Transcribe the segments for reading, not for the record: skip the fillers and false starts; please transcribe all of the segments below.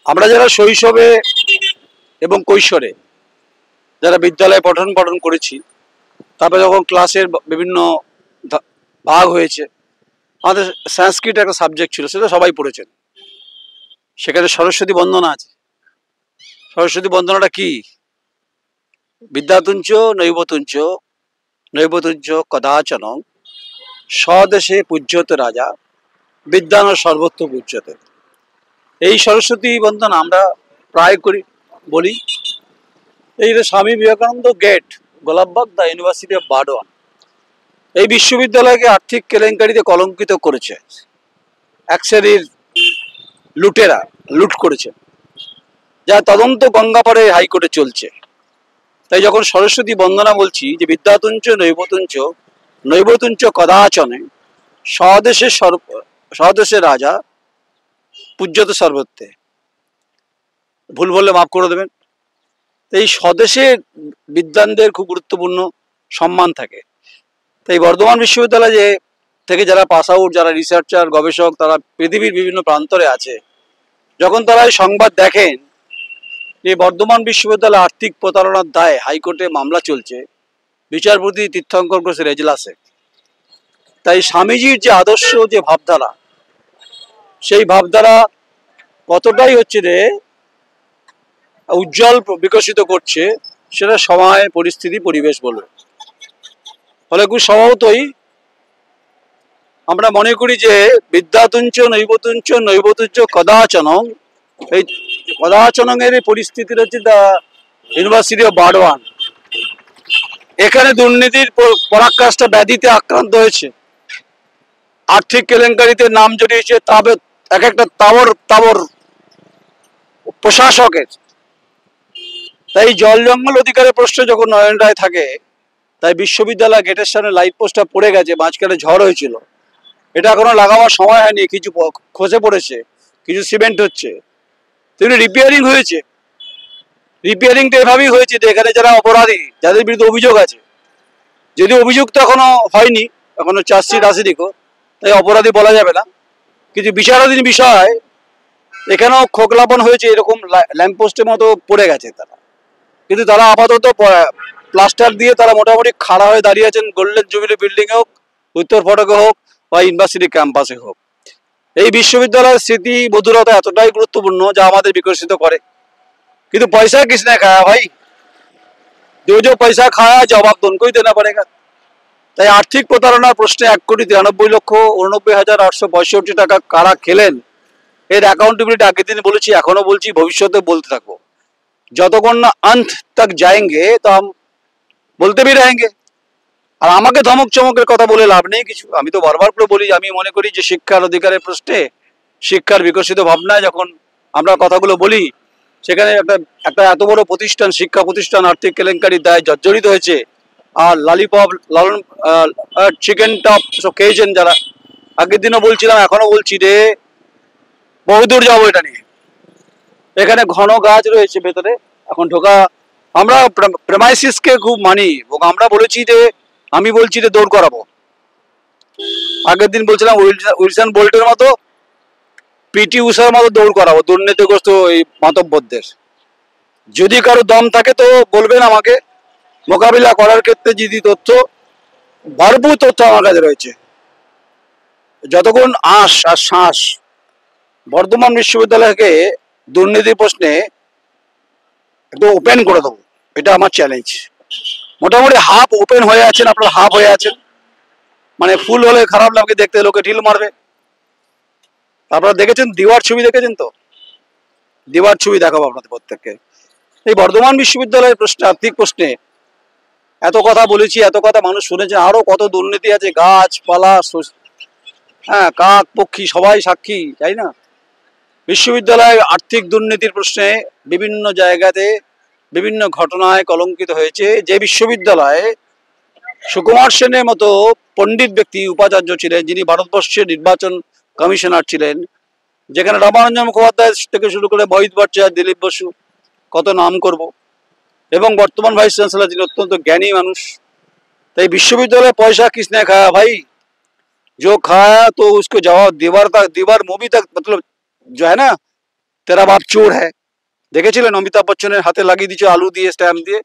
আমরা যারা শৈশবে এবং কৈশোরে যারা বিদ্যালয়ে পঠন পাঠন করেছি, তারপরে যখন ক্লাসের বিভিন্ন ভাগ হয়েছে, আমাদের সংস্কৃত একটা সাবজেক্ট ছিল, সেটা সবাই পড়েছেন। সেখানে সরস্বতী বন্দনা আছে। সরস্বতী বন্দনাটা কি? বিদ্যাতুঞ্চ নৈবতুঞ্চ নৈবতুঞ্চ কদাচন স্বদেশে পূজ্যতে রাজা বিদ্যান সর্বত্র পূজ্যতে। এই সরস্বতী বন্দনা আমরা প্রায় করি, বলি। এই যে Swami Vivekananda gate, Golapbag, the university of Burdwan, এই বিশ্ববিদ্যালয়কে আর্থিক কেলেঙ্কারিতে কলঙ্কিত করেছে এক শ্রেণীর লুটেরা, লুট করেছে, যা তদন্ত গঙ্গাপাড়ে হাইকোর্টে চলছে। তাই যখন সরস্বতী বন্দনা বলছি যে বিদ্যাতুঞ্চ নৈবতুঞ্চ নৈবতুঞ্চ কদাচনে স্বদেশে রাজা পূজ্যত সর্বত্রে, ভুল বললে মাফ করে দেবেন। এই স্বদেশে বিদ্বানদের খুব গুরুত্বপূর্ণ সম্মান থাকে। তাই বর্ধমান বিশ্ববিদ্যালয় থেকে যারা পাস আউট, যারা রিসার্চার, গবেষক, তারা পৃথিবীর বিভিন্ন প্রান্তরে আছে, যখন তারা এই সংবাদ দেখেন যে বর্ধমান বিশ্ববিদ্যালয় আর্থিক প্রতারণার দায়ে হাইকোর্টে মামলা চলছে বিচারপতি তীর্থঙ্কর ঘোষের এজলাসে, তাই স্বামীজির যে আদর্শ, যে ভাবধারা, সেই ভাবধারা কতটাই হচ্ছে রে উজ্জ্বল বিকশিত করছে, সেটা সময়, পরিস্থিতি, পরিবেশ বলবে। ফলে খুব স্বভাবতই আমরা মনে করি যে বিদ্যাতুঞ্চ নৈবতুঞ্চ নৈবতুঞ্চ কদাচনং, এই কদাচনংয়ের পরিস্থিতির হচ্ছে দ্য ইউনিভার্সিটি অফ বার্ডওয়ান। এখানে দুর্নীতির পরাকাষ্ঠা ব্যাধিতে আক্রান্ত হয়েছে, আর্থিক কেলেঙ্কারিতে নাম জড়িয়েছে এক একটা তাবর প্রশাসকের। তাই জল জঙ্গল অধিকারের প্রশ্ন যখন নয়ন রায় থাকে, তাই বিশ্ববিদ্যালয় গেটের সামনে লাইট পোস্টটা পড়ে গেছে, মাঝখানে ঝড় হয়েছিল, এটা এখনো লাগাবার সময় হয়নি, কিছু খসে পড়েছে, কিছু সিমেন্ট হচ্ছে, তেমনি রিপেয়ারিং হয়েছে। রিপেয়ারিংটা এভাবেই হয়েছে যে এখানে যারা অপরাধী, যাদের বিরুদ্ধে অভিযোগ আছে, যদি অভিযোগ তো এখনো হয়নি, এখনো চার্জশিট আসেনি, তাই অপরাধী বলা যাবে না, কিন্তু বিচারাধীন বিষয় এখানেও খোকলাপন হয়েছে, এরকম ল্যাম্পপোস্টের মতো পড়ে গেছে তারা, কিন্তু তারা আপাতত প্লাস্টার দিয়ে তারা মোটামুটি খাড়া হয়ে দাঁড়িয়ে আছেন, গোল্ডেন জুবিলি বিল্ডিং হোক, উত্তর ফটকে হোক, বা ইউনিভার্সিটি ক্যাম্পাসে হোক। এই বিশ্ববিদ্যালয়ের স্মৃতি মধুরতা এতটাই গুরুত্বপূর্ণ যা আমাদের বিকশিত করে। কিন্তু पैसा किसने खाया भाई? जो पैसा खाया जवाब तो उनको ही देना पड़ेगा। তাই আর্থিক প্রতারণার প্রশ্নে 1,93,89,865 টাকা কারা খেলেন, এর অ্যাকাউন্টেবিলিটি আগের দিন বলেছি, এখনো বলছি, ভবিষ্যতে বলতে থাকবো। যতক্ষণ না অন্ত তক যায়েঙ্গে তো हम বলতে भी रहेंगे। আর আমাকে ধমক চমকের কথা বলে লাভ নেই কিছু। আমি তো বারবার করে বলি, আমি মনে করি যে শিক্ষার অধিকারের প্রশ্নে, শিক্ষার বিকশিত ভাবনায় যখন আমরা কথাগুলো বলি, সেখানে একটা এত বড় প্রতিষ্ঠান, শিক্ষা প্রতিষ্ঠান আর্থিক কেলেঙ্কারির দায়ে জর্জরিত হয়েছে, আর ললিপপ, লালন, চিকেন টপ সব খেয়েছেন যারা, আগের দিনও বলছিলাম, এখনো বলছি রে, বহুদূর যাবো এটা নিয়ে। এখানে ঘন গাছ রয়েছে ভেতরে, এখন ঢোকা, আমরা প্রেমাইসিসকে খুব মানি, এবং আমরা বলেছি যে, আমি বলছি যে দৌড় করাবো। আগের দিন বলছিলাম উইলসন বোল্টের মতো, পিটি উষার মতো দৌড় করাবো দুর্নীতিগ্রস্ত এই মাতব্বরদের। যদি কারো দম থাকে তো বলবেন আমাকে, মোকাবিলা করার ক্ষেত্রে যদি তথ্য, ভরপুর তথ্য আমার কাছে রয়েছে। যতক্ষণ আঁশ আর শ্বাস বর্ধমান বিশ্ববিদ্যালয়কে দুর্নীতির প্রশ্নে একটু ওপেন করে দেবো, এটা আমার চ্যালেঞ্জ। মোটামুটি হাফ ওপেন হয়ে আছেন, আপনারা হাফ হয়ে আছেন, মানে ফুল হলে খারাপ লাগে দেখতে, লোকে ঢিল মারবে। আপনারা দেখেছেন দিওয়ার ছবি, দেখেছেন তো? দিওয়ার ছবি দেখাবো আপনাদের প্রত্যেককে। এই বর্ধমান বিশ্ববিদ্যালয়ের প্রশ্নে, আর্থিক প্রশ্নে এত কথা বলেছি, এত কথা মানুষ শুনেছে, আরো কত দুর্নীতি আছে, গাছপালা, হ্যাঁ, কাক পক্ষী সবাই সাক্ষী, তাই না? বিশ্ববিদ্যালয় আর্থিক দুর্নীতির প্রশ্নে বিভিন্ন জায়গাতে বিভিন্ন ঘটনায় কলঙ্কিত হয়েছে। যে বিশ্ববিদ্যালয়ে সুকুমার সেনের মতো পণ্ডিত ব্যক্তি উপাচার্য ছিলেন, যিনি ভারতবর্ষের নির্বাচন কমিশনার ছিলেন, যেখানে রামানুজন মুখোপাধ্যায় থেকে শুরু করে মহিত ভট্টাচার্য, দিলীপ বসু, কত নাম করব, এবং বর্তমান ভাইস চ্যান্সেলর, যিনি অত্যন্ত জ্ঞানী মানুষ। তাই বিশ্ববিদ্যালয়ে পয়সা किसने खाया भाई? जो खाया तो उसको जवाब दीवार मुंह भी तक, मतलब जो है ना, তেরা বাপ চোর হ্যায়, দেখেছিলেন অমিতাভ বচ্চনের হাতে লাগিয়ে দিচ্ছে আলু দিয়ে স্ট্যাম্প দিয়ে।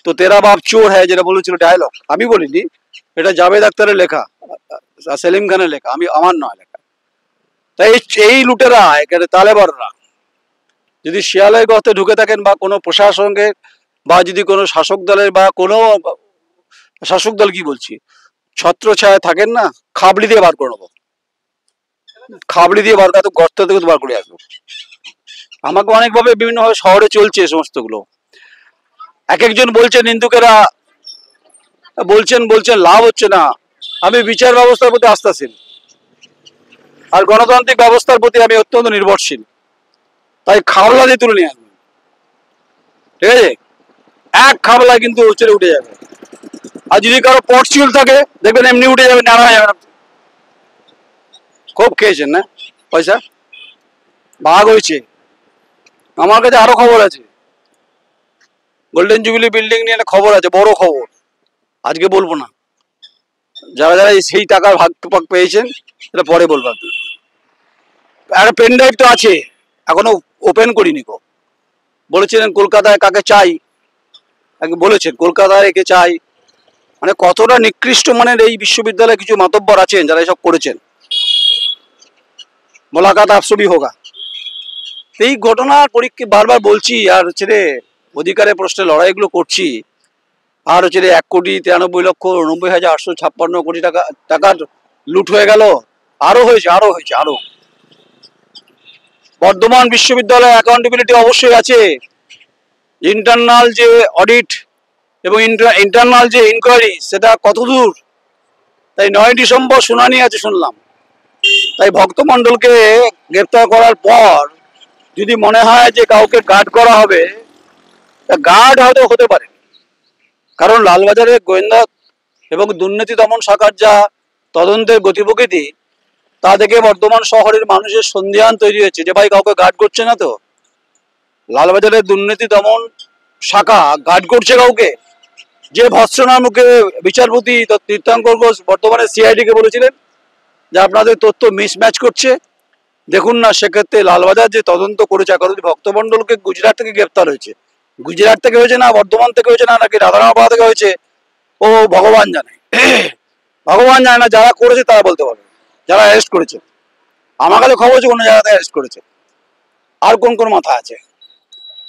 তো তেরা বাপ চোর হ্যায় যেটা বলেছিল ডায়লগ, আমি বলিনি, এটা জাভেদ আখতারের লেখা, সেলিম খানের লেখা, আমার নয় লেখা। তাই এই লুটেরা এখানে তালেবাররা যদি শিয়ালয় গর্তে ঢুকে থাকেন বা কোনো প্রশাসনের বা যদি কোনো শাসক দলের বা কোনো শাসক দল কি বলছি ছত্র ছায়া থাকেন না, খাবলি দিয়ে বার করে নেবো, খাবলি দিয়ে বার করে গর্ত থেকে বার করে আসবো। আমাকে অনেকভাবে বিভিন্নভাবে শহরে চলছে এই সমস্তগুলো। এক একজন বলছেন হিন্দুকেরা বলছেন লাভ হচ্ছে না। আমি বিচার ব্যবস্থার প্রতি আস্থাশীল আর গণতান্ত্রিক ব্যবস্থার প্রতি আমি অত্যন্ত নির্ভরশীল, তাই খাবলা দিয়ে তুলে নিয়ে আসবেন, ঠিক আছে? এক খাবলা কিন্তু উচড়ে উঠে যাবে। আর যদি কারো পটচিউল থাকে দেখবেন এমনি উঠে যাবে, নাড়া হয়ে যাবে। খুব খেয়েছেন না পয়সা, ভাগ হয়েছে। আমার কাছে আরো খবর আছে, গোল্ডেন জুবিলি বিল্ডিং নিয়ে একটা খবর আছে, বড় খবর, আজকে বলবো না। যারা যারা সেই টাকার ভাগ পেয়েছেন সেটা পরে বলবো। আপনি একটা পেন ড্রাইভ তো আছে, এখনো ওপেন করিনি গো। বলেছিলেন কলকাতায় কাকে চাই, বলেছেন কলকাতায় একে চাই, মানে কতটা নিকৃষ্ট মানের এই বিশ্ববিদ্যালয়ে কিছু মাতব্বর আছেন যারা এসব করেছেন। মোলাকাত আপসবি হোগা। এই ঘটনার পরীক্ষা বারবার বলছি, আর হচ্ছে রে অধিকারের প্রশ্নে লড়াইগুলো করছি, আর হচ্ছে রে 1,93,90,856 টাকার লুট হয়ে গেল। আরো হয়েছে। বর্ধমান বিশ্ববিদ্যালয়ে অ্যাকাউন্টেবিলিটি অবশ্যই আছে, ইন্টারনাল যে অডিট এবং ইন্টারনাল যে ইনকোয়ারি সেটা কতদূর, তাই 9 ডিসেম্বর শুনানি আছে শুনলাম। তাই ভক্তমণ্ডলকে গ্রেপ্তার করার পর যদি মনে হয় যে কাউকে গার্ড করা হবে, তা গার্ড হয়তো হতে পারে, কারণ লালবাজারের গোয়েন্দা এবং দুর্নীতি দমন শাখার যা তদন্তের গতিপ্রকৃতি তা দেখে বর্ধমান শহরের মানুষের সন্দেহান তৈরি হয়েছে যে ভাই কাউকে গার্ড করছে না তো। লালবাজারের দুর্নীতি দমন শাখা গার্ড করছে কাউকে? যে ভৎসনার মুখে বিচারপতি তীর্থঙ্কর ঘোষ বর্তমানে সিআইডি কে বলেছিলেন যে আপনাদের তথ্য মিসম্যাচ করছে, দেখুন না সেক্ষেত্রে লালবাজার যে তদন্ত করেছে, এখন ভক্তমণ্ডলকে গুজরাট থেকে গ্রেপ্তার হয়েছে, গুজরাট থেকে হয়েছে না বর্ধমান থেকে হয়েছে না নাকি রাধারণপাড়া থেকে হয়েছে, ও ভগবান জানে। ভগবান জানে না, যারা করেছে তারা বলতে পারবে, যারা অ্যারেস্ট করেছে। আমার কাছে খবর আছে কোনো জায়গাতে অ্যারেস্ট করেছে। আর কোন কোন মাথা আছে?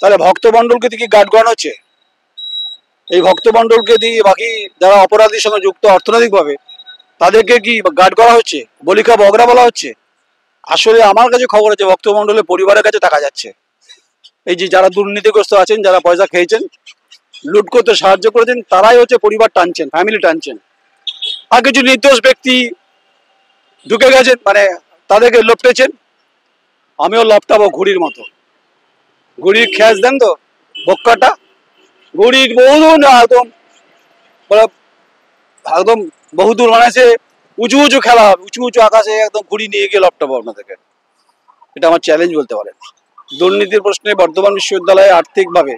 তাহলে ভক্তমণ্ডলকে দিয়ে কি গার্ড করানো হচ্ছে? এই ভক্তমণ্ডলকে দিয়ে বাকি যারা অপরাধীর সঙ্গে যুক্ত অর্থনৈতিকভাবে তাদেরকে কি গার্ড করা হচ্ছে, বলিকা বগরা বলা হচ্ছে? আসলে আমার কাছে খবর আছে ভক্তমণ্ডলের পরিবারের কাছে টাকা যাচ্ছে। এই যে যারা দুর্নীতিগ্রস্ত আছেন, যারা পয়সা খেয়েছেন, লুট করতে সাহায্য করেছেন, তারাই হচ্ছে পরিবার টানছেন, ফ্যামিলি টানছেন। আর কিছু নির্দোষ ব্যক্তি ঢুকে গেছেন, মানে তাদেরকে লপটেছেন। আমিও লপটাবো ঘুড়ির মতো। ঘুড়ির খ্যাচ দেন তো বক্কাটা, ঘুড়ির বহুদূর না একদম, একদম বহুদূর, মানে সে উঁচু উঁচু খেলা হবে, উঁচু উঁচু আকাশে একদম ঘুড়ি নিয়ে গিয়ে লপটাবো আপনাদেরকে। এটা আমার চ্যালেঞ্জ বলতে পারেন। দুর্নীতির প্রশ্নে বর্ধমান বিশ্ববিদ্যালয়ে আর্থিকভাবে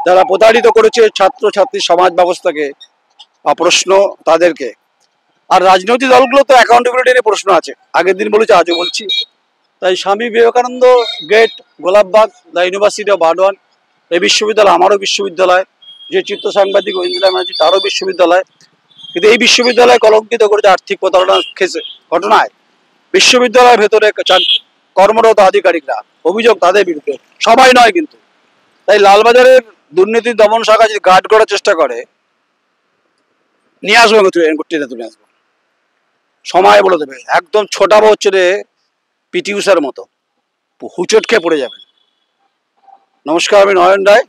যারা প্রতারিত করেছে ছাত্রছাত্রী সমাজ ব্যবস্থাকে, প্রশ্ন তাদেরকে। আর রাজনৈতিক দলগুলো তো অ্যাকাউন্টেবিলিটি নিয়ে প্রশ্ন আছে, আগের দিন বলেছে আজও বলছি। তাই Swami Vivekananda gate, Golapbag, the university of Burdwan, এই বিশ্ববিদ্যালয় আমারও বিশ্ববিদ্যালয়, যে চিত্র সাংবাদিক ঐন্দ্রিলা ব্যানার্জি তারও বিশ্ববিদ্যালয়। কিন্তু এই বিশ্ববিদ্যালয় কলঙ্কিত করেছে আর্থিক প্রতারণার ঘটনায় বিশ্ববিদ্যালয়ের ভেতরে কর্মরত আধিকারিকরা, অভিযোগ তাদের বিরুদ্ধে, সবাই নয় কিন্তু। তাই লালবাজারের দুর্নীতি দমন শাখা যদি গার্ড করার চেষ্টা করে, নিয়ে আসবো, ট্রেনে তুলে আসবো, সময় বলে দেবে। একদম ছোটাবো হচ্ছে রে পিটি উষার মতো, হুচট খেয়ে পড়ে যাবে। নমস্কার, আমি নয়ন রায়।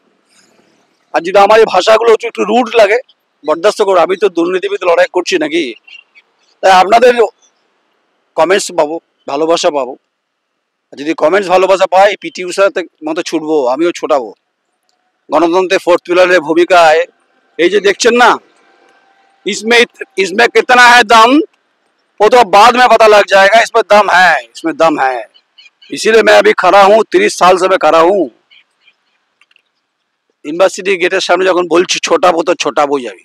আর যদি আমার এই ভাষাগুলো একটু রুড লাগে বরদাস্ত করো, আমি তো দুর্নীতিবিদ লড়াই করছি নাকি। তাই আপনাদের কমেন্টস পাবো, ভালোবাসা পাবো। যদি কমেন্টস ভালোবাসা পাই, পিটি উষার মতো ছুটবো, আমিও ছোটাবো। গণতন্ত্রের ফোর্থ পিলারের ভূমিকায় এই যে দেখছেন না, इसमें कितना है दम वो तो बाद में पता लग जाएगा, इसमें दम है, इसीलिए मैं अभी खड़ा हूँ, 30 साल से मैं खड़ा हूँ। ইউনিভার্সিটি গেটের সামনে যখন বলছি ছোটাবো, তো ছোটাবোই যাবি।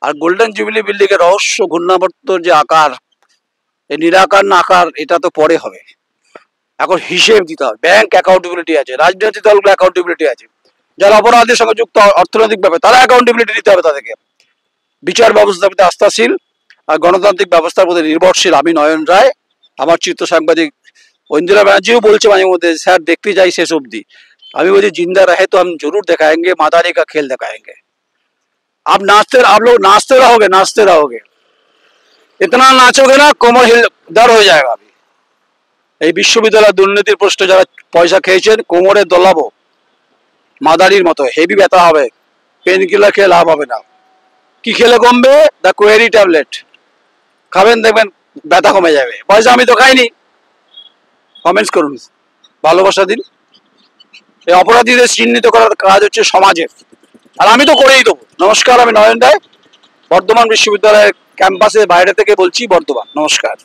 আর গোল্ডেন জুবিলি বিল্ডিং এর রহস্য ঘূর্ণাবর্ত যে আকার, এই নিরাকার না আকার, এটা তো পরে হবে। এখন হিসেব দিতে হবে। ব্যাংক অ্যাকাউন্টেবিলিটি আছে, রাজনৈতিক দলগুলো অ্যাকাউন্টেবিলিটি আছে, যারা অপরাধের সঙ্গে যুক্ত অর্থনৈতিক ব্যাপারে তারা অ্যাকাউন্টেবিলিটি দিতে হবে তাদেরকে। বিচার ব্যবস্থার প্রতি আস্থাশীল আর গণতান্ত্রিক ব্যবস্থার প্রতি নির্ভরশীল আমি নয়ন রায়। আমার চিত্র সাংবাদিক ঐন্দ্রা ব্যানার্জিও বলছে মাঝে মধ্যে, স্যার দেখতে যাই শেষ অব্দি। আমি বলছি जिंदा रहे तो हम जरूर दिखाएंगे, मादारी का खेल दिखाएंगे। आप लोग नाचते रहोगे, इतना नाचोगे ना कोमर हिल दर्द हो जाएगा। अभी এই বিশ্ববিদ্যালয় দুর্নীতির প্রশ্ন যারা পয়সা খেয়েছেন কোমরে দোলাবো মাদারির মতো, হেভি ব্যথা হবে, পেন কিলার খেয়ে লাভ হবে না। কি খেলে কমবে? দ্য কোয়েরি ট্যাবলেট খাবেন, দেখবেন ব্যথা কমে যাবে। পয়সা আমি তো খাইনি। কমেন্টস করুন, ভালোবাসা দিন। এই অপরাধীদের চিহ্নিত করার কাজ হচ্ছে সমাজের, আর আমি তো করেই দেবো। নমস্কার, আমি নয়ন রায়, বর্ধমান বিশ্ববিদ্যালয়ের ক্যাম্পাসের বাইরে থেকে বলছি, বর্ধমান। নমস্কার।